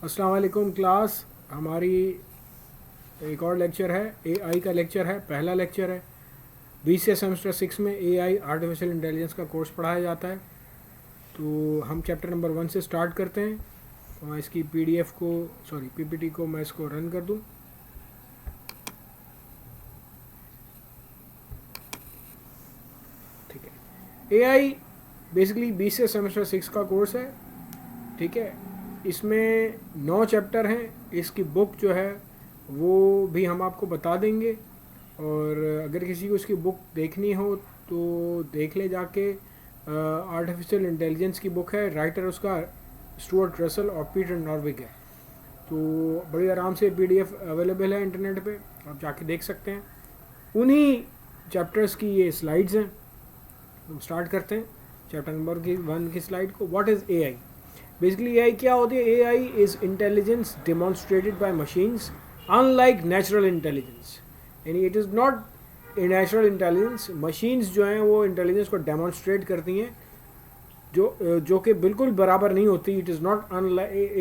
अस्सलाम वालेकुम क्लास। हमारी एक और लेक्चर है, एआई का लेक्चर है, पहला लेक्चर है। 20 से सेमेस्टर 6 में एआई आर्टिफिशियल इंटेलिजेंस का कोर्स पढ़ाया जाता है। तो हम चैप्टर नंबर 1 से स्टार्ट करते हैं। तो मैं इसकी पीपीटी को मैं इसको रन कर दूं। ठीक है। एआई बेसिकली 20 से सेमेस्टर 6 का कोर्स है। ठीक है। इसमें 9 चैप्टर हैं। इसकी बुक जो है वो भी हम आपको बता देंगे, और अगर किसी को इसकी बुक देखनी हो तो देख ले जाके। आर्टिफिशियल इंटेलिजेंस की बुक है, राइटर उसका स्टुअर्ट रसल और पीटर नॉर्विग है। तो बड़ी आराम से पीडीएफ अवेलेबल है इंटरनेट पे, आप जाके देख सकते हैं। उन्हीं चैप्टर्स की ये स्लाइड्स हैं। हम स्टार्ट करते हैं चैप्टर नंबर 1 की स्लाइड को। What is AI? Basically AI क्या होती है? AI is intelligence demonstrated by machines unlike natural intelligence. यानी it is not a natural intelligence. Machines जो हैं वो इंटेलिजेंस को डेमोन्स्ट्रेट करती हैं जो कि बिल्कुल बराबर नहीं होती। It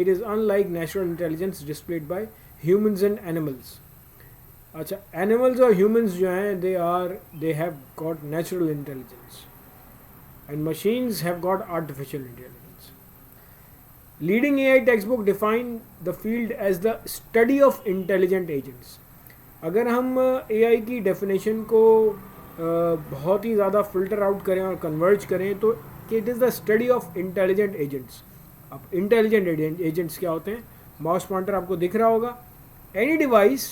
is unlike natural intelligence displayed bye humans and animals. अच्छा, एनिमल्स और ह्यूमंस जो हैं they have got natural intelligence and machines have got artificial intelligence. Leading AI textbook define the field as the study of intelligent agents. अगर हम AI की definition को बहुत ही ज़्यादा फिल्टर आउट करें और कन्वर्ज करें तो it is the study of intelligent agents. अब इंटेलिजेंट एजेंट्स क्या होते हैं? माउस पॉइंटर आपको दिख रहा होगा। Any device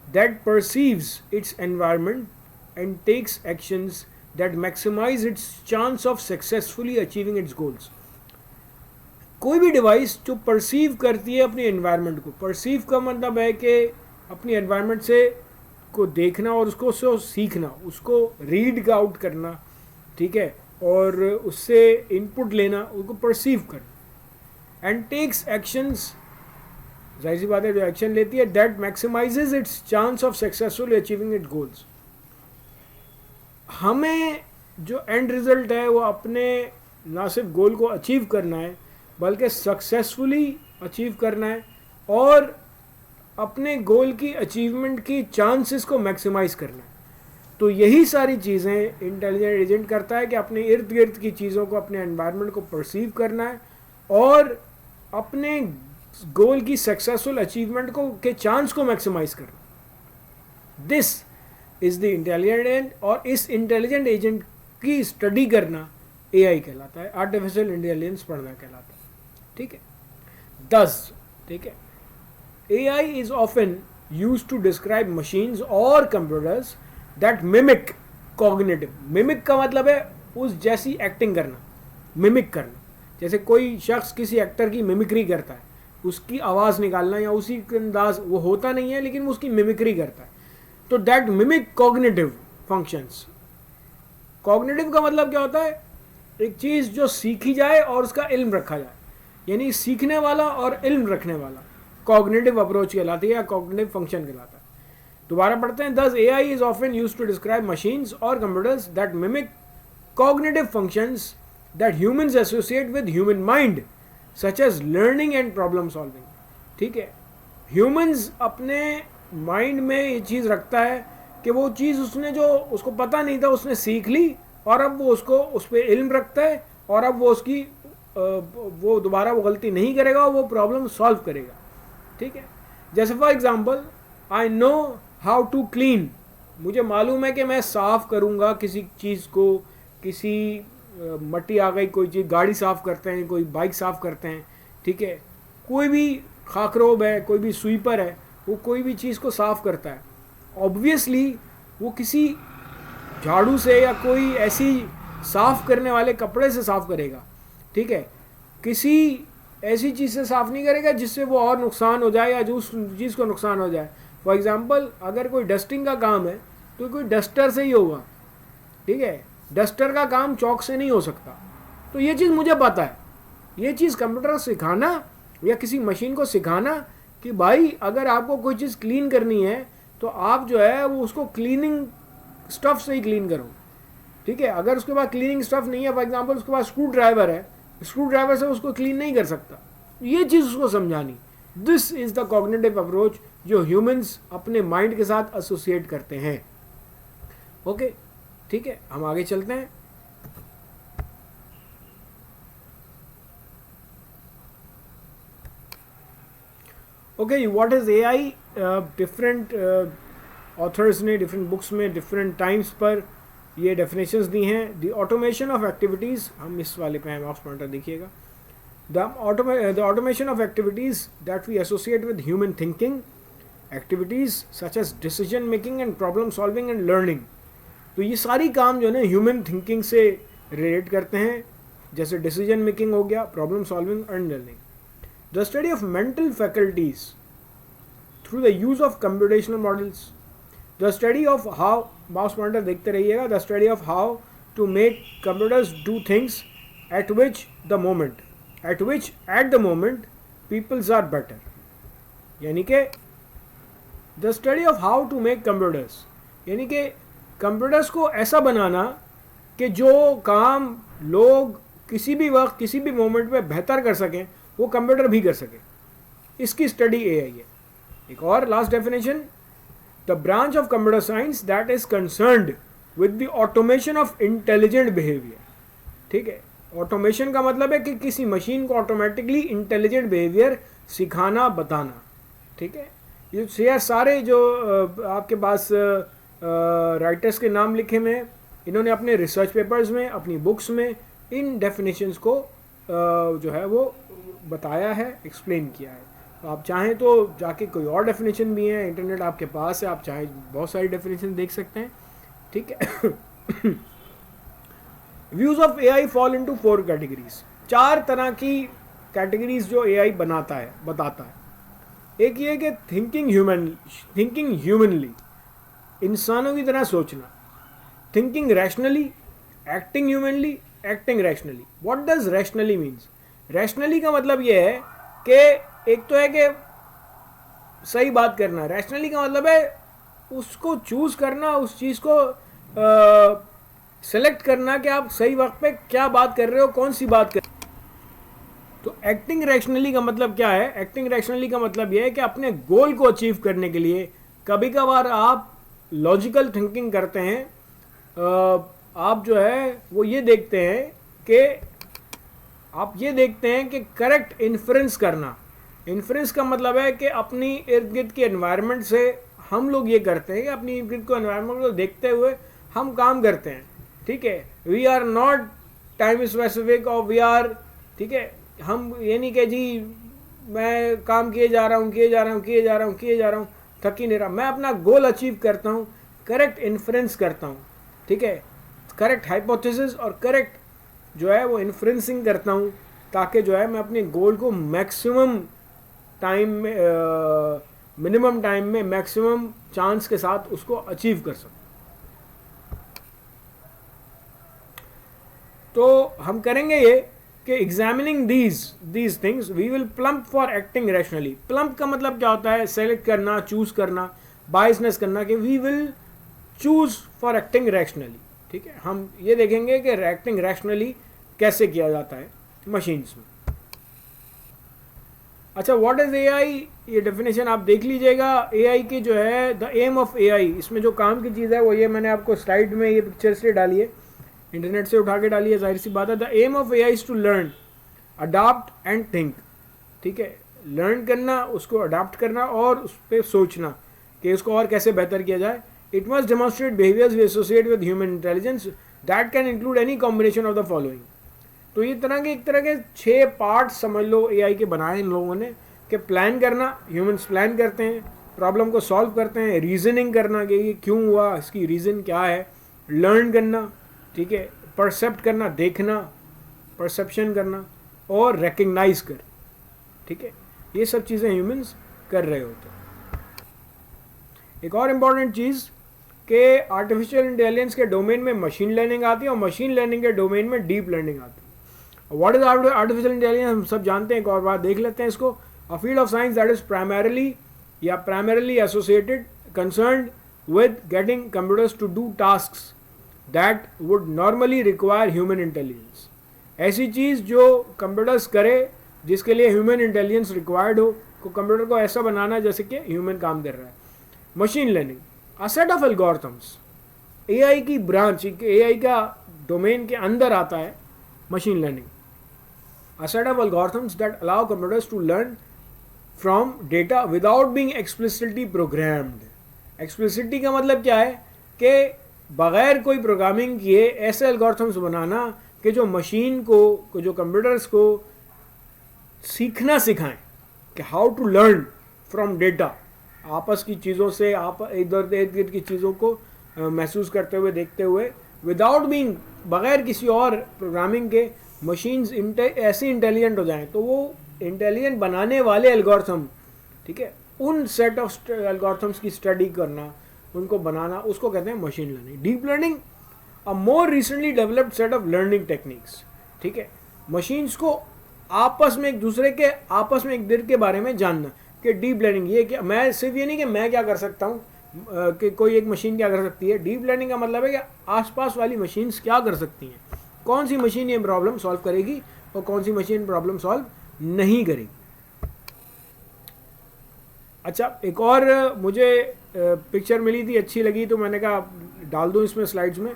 that perceives its environment and takes actions that maximize its chance of successfully achieving its goals. कोई भी डिवाइस जो परसीव करती है अपनी एनवायरनमेंट को, परसीव का मतलब है कि अपनी एनवायरनमेंट से को देखना और उसको सीखना, उसको रीड आउट करना, ठीक है, और उससे इनपुट लेना, उसको परसीव करना। एंड टेक्स एक्शंस, जाहिर सी बात है जो एक्शन लेती है, that maximizes its chance of successfully achieving its goals. हमें जो एंड रिजल्ट है वो अपने ना सिर्फ गोल को अचीव करना है बल्कि सक्सेसफुली अचीव करना है और अपने गोल की अचीवमेंट की चांसेस को मैक्सिमाइज करना है। तो यही सारी चीज़ें इंटेलिजेंट एजेंट करता है कि अपने इर्द गिर्द की चीज़ों को, अपने एनवायरनमेंट को परसीव करना है और अपने गोल की सक्सेसफुल अचीवमेंट को के चांस को मैक्सिमाइज करना। This is the intelligent agent, और इस इंटेलिजेंट एजेंट की स्टडी करना एआई कहलाता है, आर्टिफिशियल इंटेलिजेंस पढ़ना कहलाता है। ठीक है। दस, ठीक है, AI is often used to describe machines or computers that mimic cognitive. Mimic का मतलब है उस जैसी एक्टिंग करना, मिमिक करना। जैसे कोई शख्स किसी एक्टर की मिमिक्री करता है, उसकी आवाज़ निकालना या उसी के अंदाज, वो होता नहीं है लेकिन वो उसकी मिमिक्री करता है। तो that mimic cognitive functions. Cognitive का मतलब क्या होता है? एक चीज़ जो सीखी जाए और उसका इल्म रखा जाए, यानी सीखने वाला और इल्म रखने वाला कॉग्निटिव अप्रोच कहलाती है या कॉग्निटिव फंक्शन कहलाता है। दोबारा पढ़ते हैं। Thus AI is often used to describe machines और computers that mimic cognitive functions that humans associate with human mind such as learning and problem solving. ठीक है, ह्यूमंस अपने माइंड में ये चीज़ रखता है कि वो चीज़ उसने जो उसको पता नहीं था उसने सीख ली और अब वो उसको उस पर इल्म रखता है और अब वो उसकी वो दोबारा वो गलती नहीं करेगा, वो प्रॉब्लम सॉल्व करेगा। ठीक है, जैसे for example, I know how to clean. मुझे मालूम है कि मैं साफ़ करूँगा किसी चीज़ को, किसी मट्टी आ गई, कोई चीज़, गाड़ी साफ़ करते हैं, कोई बाइक साफ़ करते हैं, ठीक है, कोई भी खाकरोब है, कोई भी स्वीपर है, वो कोई भी चीज़ को साफ़ करता है। ऑब्वियसली वो किसी झाड़ू से या कोई ऐसी साफ़ करने वाले कपड़े से साफ़ करेगा। ठीक है, किसी ऐसी चीज़ से साफ़ नहीं करेगा जिससे वो और नुकसान हो जाए या जो उस चीज़ को नुकसान हो जाए। फॉर एग्जांपल, अगर कोई डस्टिंग का काम है तो कोई डस्टर से ही होगा। ठीक है, डस्टर का काम चौक से नहीं हो सकता। तो ये चीज़ मुझे पता है। ये चीज़ कंप्यूटर सिखाना या किसी मशीन को सिखाना कि भाई अगर आपको कोई चीज़ क्लीन करनी है तो आप जो है वो उसको क्लीनिंग स्टफ़ से ही क्लीन करो। ठीक है, अगर उसके पास क्लीनिंग स्टफ़ नहीं है, फॉर एग्जांपल उसके पास स्क्रू ड्राइवर है, स्क्रू ड्राइवर से उसको क्लीन नहीं कर सकता। ये चीज़ उसको समझानी। This is the cognitive approach जो ह्यूमंस अपने माइंड के साथ एसोसिएट करते हैं। ओके, ठीक है, हम आगे चलते हैं। Okay, what is AI? Different authors ने डिफरेंट बुक्स में डिफरेंट टाइम्स पर ये डेफिनेशंस दी हैं। द ऑटोमेशन ऑफ एक्टिविटीज़, हम इस वाले पे हैं, माउस पॉइंटर देखिएगा। The automation of activities that we associate with human thinking, activities such as decision making and problem solving and learning. तो ये सारी काम जो है ना ह्यूमन थिंकिंग से रिलेट करते हैं, जैसे डिसीजन मेकिंग हो गया, problem solving and learning. The study of mental faculties through the use of computational models, the study of how, mouse pointer देखते रहिएगा, the study of how to make computers do things at which at the moment peoples are better, यानी कि the study of how to make computers, यानी कि computers को ऐसा बनाना कि जो काम लोग किसी भी वक्त किसी भी मोमेंट में बेहतर कर सकें वो कंप्यूटर भी कर सके, इसकी स्टडी एआई है। एक और last definition, the branch of computer science that is concerned with the automation of intelligent behaviour. ठीक है, ऑटोमेशन का मतलब है कि किसी मशीन को ऑटोमेटिकली इंटेलिजेंट बिहेवियर सिखाना, बताना। ठीक है, ये सारे जो आपके पास राइटर्स के नाम लिखे हुए हैं, इन्होंने अपने रिसर्च पेपर्स में, अपनी बुक्स में इन डेफिनेशंस को जो है वो बताया है, एक्सप्लेन किया है। तो आप चाहें तो जाके कोई और डेफिनेशन भी है, इंटरनेट आपके पास है, आप चाहें बहुत सारी डेफिनेशन देख सकते हैं। ठीक है। Views of AI fall into 4 categories, 4 तरह की कैटेगरीज जो एआई बनाता है, बताता है। एक ये कि थिंकिंग ह्यूमनली, इंसानों की तरह सोचना, thinking rationally, acting humanly, acting rationally. What does rationally means? Rationally का मतलब ये है कि एक तो है कि सही बात करना, रैशनली का मतलब है उसको चूज करना, उस चीज़ को सेलेक्ट करना कि आप सही वक्त पे क्या बात कर रहे हो, कौन सी बात कर। तो एक्टिंग रैशनली का मतलब क्या है? एक्टिंग रैशनली का मतलब यह है कि अपने गोल को अचीव करने के लिए कभी कभार आप लॉजिकल थिंकिंग करते हैं, आप जो है वो ये देखते हैं कि करेक्ट इन्फ्रेंस करना। इन्फ्रेंस का मतलब है कि अपनी इर्द गिर्द के एनवायरनमेंट से हम लोग ये करते हैं कि अपनी इर्द गिर्द को एनवायरनमेंट को देखते हुए हम काम करते हैं। ठीक है, we are not time specific और वी आर, ठीक है, हम ये नहीं कि जी मैं काम किए जा रहा हूँ, थक ही नहीं रहा। मैं अपना गोल अचीव करता हूँ, करेक्ट इन्फ्रेंस करता हूँ। ठीक है, करेक्ट हाइपोथेसिस और करेक्ट जो है वो इन्फ्रेंसिंग करता हूँ, ताकि जो है मैं अपने गोल को मैक्सिमम टाइम में, मिनिमम टाइम में, मैक्सिमम चांस के साथ उसको अचीव कर सकूँ। तो हम करेंगे ये कि examining these things we will plump for acting rationally. Plump का मतलब क्या होता है? सेलेक्ट करना, चूज करना, बायसनेस करना, कि we will choose for acting rationally. ठीक है, हम ये देखेंगे कि एक्टिंग रैशनली कैसे किया जाता है मशीन्स में। अच्छा, व्हाट इज एआई? ये डेफिनेशन आप देख लीजिएगा। एआई की जो है द एम ऑफ एआई, इसमें जो काम की चीज़ है वो ये मैंने आपको स्लाइड में ये पिक्चर से डाली है, इंटरनेट से उठा के डाली है, जाहिर सी बात है। The aim of AI is to learn, adapt and think. ठीक है, लर्न करना, उसको अडाप्ट करना और उस पर सोचना कि उसको और कैसे बेहतर किया जाए। It must demonstrate behaviours we associate with human intelligence that can include any combination of the following. तो ये एक तरह के 6 पार्ट समझ लो एआई के बनाए इन लोगों ने, कि प्लान करना, ह्यूमंस प्लान करते हैं, प्रॉब्लम को सॉल्व करते हैं, रीजनिंग करना कि ये क्यों हुआ, इसकी रीज़न क्या है, लर्न करना, ठीक है, परसेप्ट करना, देखना, परसेप्शन करना, और रिकग्नाइज कर। ठीक है, ये सब चीज़ें ह्यूमंस कर रहे होते हैं। एक और इम्पॉर्टेंट चीज़ कि आर्टिफिशियल इंटेलिजेंस के डोमेन में मशीन लर्निंग आती है और मशीन लर्निंग के डोमेन में डीप लर्निंग आती है। व्हाट इज आर्टिफिशियल इंटेलिजेंस हम सब जानते हैं, एक और बार देख लेते हैं इसको। A field of science that is primarily associated concerned with getting computers to do tasks that would normally require human intelligence. ऐसी चीज़ जो कंप्यूटर्स करे जिसके लिए ह्यूमन इंटेलिजेंस रिक्वायर्ड हो, को कंप्यूटर को ऐसा बनाना जैसे कि ह्यूमन काम कर रहा है। Machine learning, a set of algorithms, AI की ब्रांच, एआई का डोमेन के अंदर आता है machine learning. A set of algorithms that allow computers to learn from data without being explicitly programmed. Explicitly का मतलब क्या है कि बगैर कोई प्रोग्रामिंग किए ऐसे एल्गोरिथम्स बनाना कि जो मशीन को, जो कंप्यूटर्स को सीखना सिखाएं कि how to learn from data, आपस की चीज़ों से, आप इधर इर्द गिर्द की चीज़ों को महसूस करते हुए, देखते हुए, विदाउट बीइंग, बगैर किसी और प्रोग्रामिंग के मशीन्स ऐसी इंटेलिजेंट हो जाएं। तो वो इंटेलिजेंट बनाने वाले एल्गोरिथम, ठीक है, उन सेट ऑफ एल्गोरिथम्स की स्टडी करना, उनको बनाना, उसको कहते हैं machine learning. Deep learning, a more recently developed set of learning techniques, ठीक है, मशीन्स को आपस में एक दूसरे के आपस में एक के बारे में जानना कि डीप लर्निंग ये कि मैं सिर्फ ये नहीं कि मैं क्या कर सकता हूँ कि कोई एक मशीन क्या कर सकती है। डीप लर्निंग का मतलब है कि आसपास वाली मशीन्स क्या कर सकती हैं, कौन सी मशीन ये प्रॉब्लम सॉल्व करेगी और कौन सी मशीन प्रॉब्लम सॉल्व नहीं करेगी। अच्छा, एक और मुझे पिक्चर मिली थी, अच्छी लगी, तो मैंने कहा डाल दूँ इसमें स्लाइड्स में।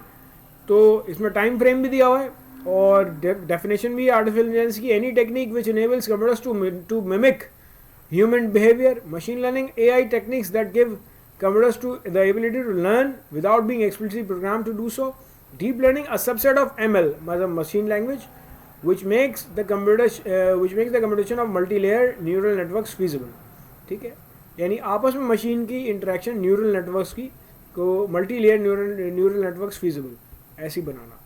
तो इसमें टाइम फ्रेम भी दिया हुआ है और डेफिनेशन भी आर्टिफिशियल इंटेलिजेंस की, any technique which enables computers to mimic human behaviour. Machine learning, AI techniques that give computers to the ability to learn without being explicitly programmed to do so. Deep learning, a subset of ML, machine language, which makes the computation of multi-layer neural networks feasible. ठीक है, यानी आपस में machine की interaction neural networks की को multi layer neural networks feasible ऐसी बनाना।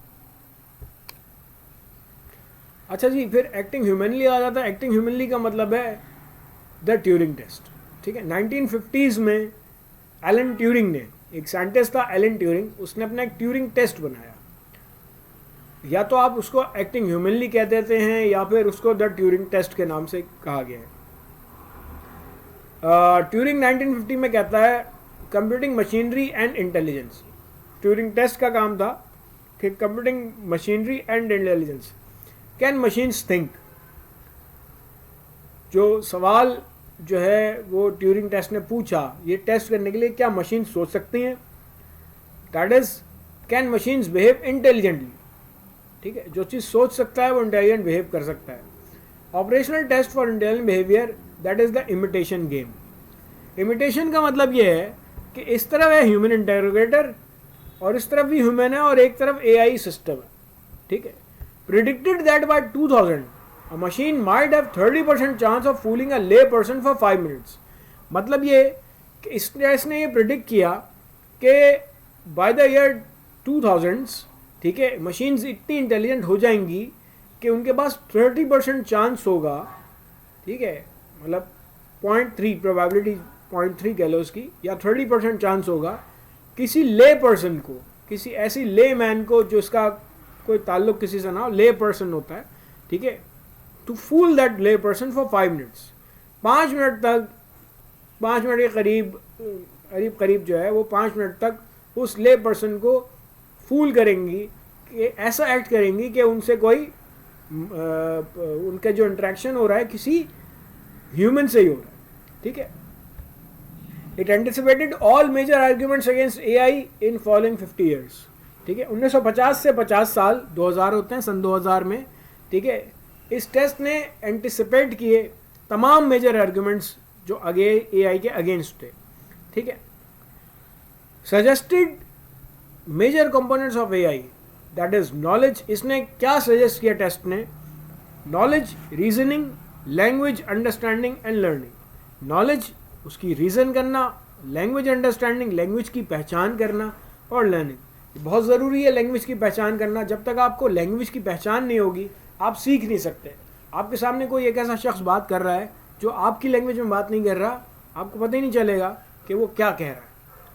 अच्छा जी, फिर एक्टिंग ह्यूमनली आ जाता है। एक्टिंग ह्यूमनली का मतलब है द ट्यूरिंग टेस्ट, ठीक है। 1950s में एलन ट्यूरिंग ने, एक साइंटिस्ट था एलन ट्यूरिंग, उसने अपना एक ट्यूरिंग टेस्ट बनाया। या तो आप उसको एक्टिंग ह्यूमनली कह देते हैं या फिर उसको द ट्यूरिंग टेस्ट के नाम से कहा गया है। ट्यूरिंग 1950 में कहता है computing machinery and intelligence. Turing test का काम था कि computing machinery and intelligence, can machines think. जो सवाल जो है वो ट्यूरिंग टेस्ट ने पूछा, ये टेस्ट करने के लिए क्या मशीन सोच सकती हैं, that is can machines behave intelligently, ठीक है। जो चीज़ सोच सकता है वो इंटेलिजेंट बिहेव कर सकता है। Operational test for intelligent behaviour, that is the imitation game. Imitation का मतलब ये है कि इस तरफ है ह्यूमन इंटेरोगेटर और इस तरफ भी ह्यूमन है और एक तरफ एआई सिस्टम है, ठीक है। Predicted that bye 2000 a machine might have 30% chance of fooling a lay person for 5 minutes। मतलब ये कि इसने ये प्रिडिक्ट किया कि बाय द ईयर 2000s, ठीक है, मशीन्स इतनी इंटेलिजेंट हो जाएंगी कि उनके पास 30% चांस होगा, ठीक है, मतलब 0.3 प्रोबेबिलिटी 0.3 कह लो उसकी, या 30% चांस होगा किसी ले पर्सन को, किसी ऐसी ले मैन को जो इसका कोई ताल्लुक किसी से ना हो, ले पर्सन होता है, ठीक है, टू फूल दैट ले पर्सन फॉर 5 मिनट्स। 5 मिनट तक, 5 मिनट के करीब जो है वो 5 मिनट तक उस ले पर्सन को फूल करेंगी, कि ऐसा एक्ट करेंगी कि उनसे कोई उनका जो इंटरेक्शन हो रहा है किसी ह्यूमन से ही हो रहा है, ठीक है। It anticipated all major arguments against AI in following 50 years, ठीक है। 1950 से 50 साल, 2000 होते हैं, सन 2000 में, ठीक है, इस टेस्ट ने एंटिसिपेट किए तमाम मेजर आर्ग्यूमेंट्स जो आगे एआई के अगेंस्ट थे, ठीक है। Suggested major components of AI, that is knowledge. इसने क्या सजेस्ट किया टेस्ट ने? Knowledge, reasoning, language understanding and learning. Knowledge, उसकी रीज़न करना, लैंग्वेज अंडरस्टैंडिंग, लैंग्वेज की पहचान करना, और लर्निंग। बहुत ज़रूरी है लैंग्वेज की पहचान करना। जब तक आपको लैंग्वेज की पहचान नहीं होगी आप सीख नहीं सकते। आपके सामने कोई एक ऐसा शख्स बात कर रहा है जो आपकी लैंग्वेज में बात नहीं कर रहा, आपको पता ही नहीं चलेगा कि वो क्या कह रहा है,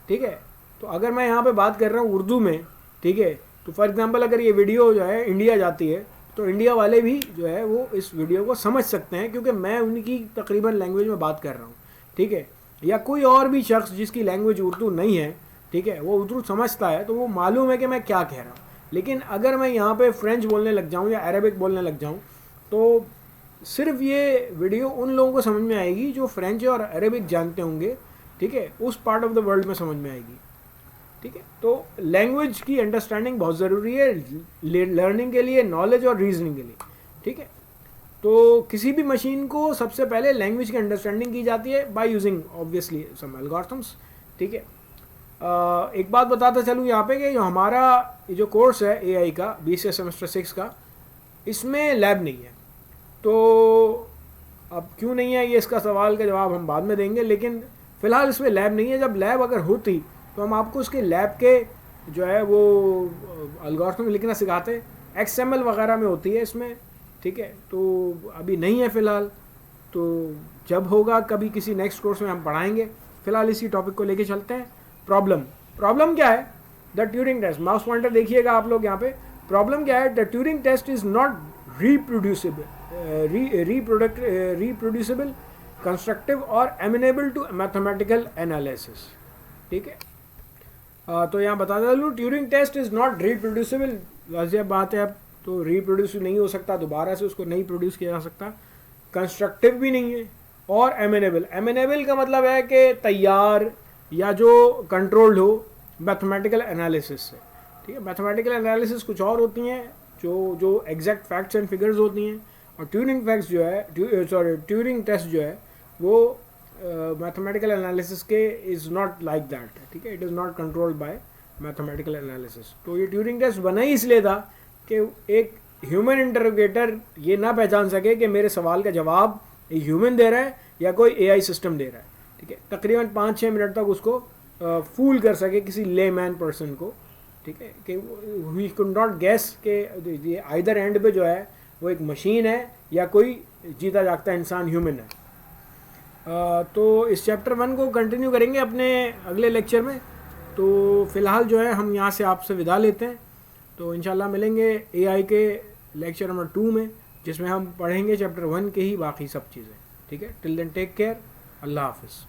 ठीक है। तो अगर मैं यहाँ पे बात कर रहा हूँ उर्दू में, ठीक है, तो फॉर एग्जांपल अगर ये वीडियो जो है इंडिया जाती है तो इंडिया वाले भी जो है वो इस वीडियो को समझ सकते हैं क्योंकि मैं उनकी तकरीबन लैंग्वेज में बात कर रहा हूँ, ठीक है। या कोई और भी शख्स जिसकी लैंग्वेज उर्दू नहीं है, ठीक है, वो उर्दू समझता है तो वो मालूम है कि मैं क्या कह रहा हूँ। लेकिन अगर मैं यहाँ पे फ्रेंच बोलने लग जाऊँ या अरबिक बोलने लग जाऊँ तो सिर्फ ये वीडियो उन लोगों को समझ में आएगी जो फ्रेंच और अरेबिक जानते होंगे, ठीक है, उस पार्ट ऑफ द वर्ल्ड में समझ में आएगी, ठीक है। तो लैंग्वेज की अंडरस्टैंडिंग बहुत ज़रूरी है लर्निंग के लिए, नॉलेज और रीजनिंग के लिए, ठीक है। तो किसी भी मशीन को सबसे पहले लैंग्वेज की अंडरस्टैंडिंग की जाती है by using obviously some algorithms, ठीक है। एक बात बताता चलूँ यहाँ पे कि जो हमारा ये जो कोर्स है एआई का BCS सेमेस्टर 6 का, इसमें लैब नहीं है। तो अब क्यों नहीं है ये, इसका सवाल का जवाब हम बाद में देंगे, लेकिन फ़िलहाल इसमें लैब नहीं है। जब लैब अगर होती तो हम आपको उसके लैब के जो है वो एल्गोरिथम लिखना सिखाते, XML वगैरह में होती है इसमें, ठीक है। तो अभी नहीं है फ़िलहाल, तो जब होगा कभी किसी नेक्स्ट कोर्स में हम पढ़ाएंगे। फ़िलहाल इसी टॉपिक को लेके चलते हैं। प्रॉब्लम क्या है? The Turing test, mouse pointer देखिएगा आप लोग यहाँ पे। प्रॉब्लम क्या है? The Turing test is not reproducible, constructive और एमिनेबल टू मैथमेटिकल एनालिसिस, ठीक है। तो यहाँ बता दूँ, Turing test is not reproducible, वाज़ेह बात है। अब तो रिप्रोड्यूस नहीं हो सकता, दोबारा से उसको नहीं प्रोड्यूस किया जा सकता। कंस्ट्रक्टिव भी नहीं है, और एमिनेबल का मतलब है कि तैयार या जो कंट्रोल्ड हो मैथमेटिकल एनालिसिस से, ठीक है। मैथमेटिकल एनालिसिस कुछ और होती हैं जो एग्जैक्ट फैक्ट्स एंड फिगर्स होती हैं, और ट्यूरिंग फैक्ट्स जो है ट्यूरिंग टेस्ट जो है वो मैथमेटिकल एनालिसिस के इज़ नॉट लाइक दैट, ठीक है। It is not controlled by mathematical analysis. तो ये ट्यूरिंग टेस्ट बना ही इसलिए था कि एक ह्यूमन इंटरोगेटर ये ना पहचान सके कि मेरे सवाल का जवाब एक ह्यूमन दे रहा है या कोई एआई सिस्टम दे रहा है, ठीक है। तकरीबन 5-6 मिनट तक उसको फूल कर सके किसी लेमैन पर्सन को, ठीक है, कि वी कुड नॉट गैस के ये आइदर एंड पे जो है वो एक मशीन है या कोई जीता जागता इंसान ह्यूमन है। तो इस चैप्टर 1 को कंटिन्यू करेंगे अपने अगले लेक्चर में। तो फ़िलहाल जो है हम यहाँ से आपसे विदा लेते हैं। तो इंशाल्लाह मिलेंगे एआई के लेक्चर नंबर 2 में, जिसमें हम पढ़ेंगे चैप्टर 1 के ही बाकी सब चीज़ें, ठीक है। टिल देन टेक केयर, अल्लाह हाफिज़।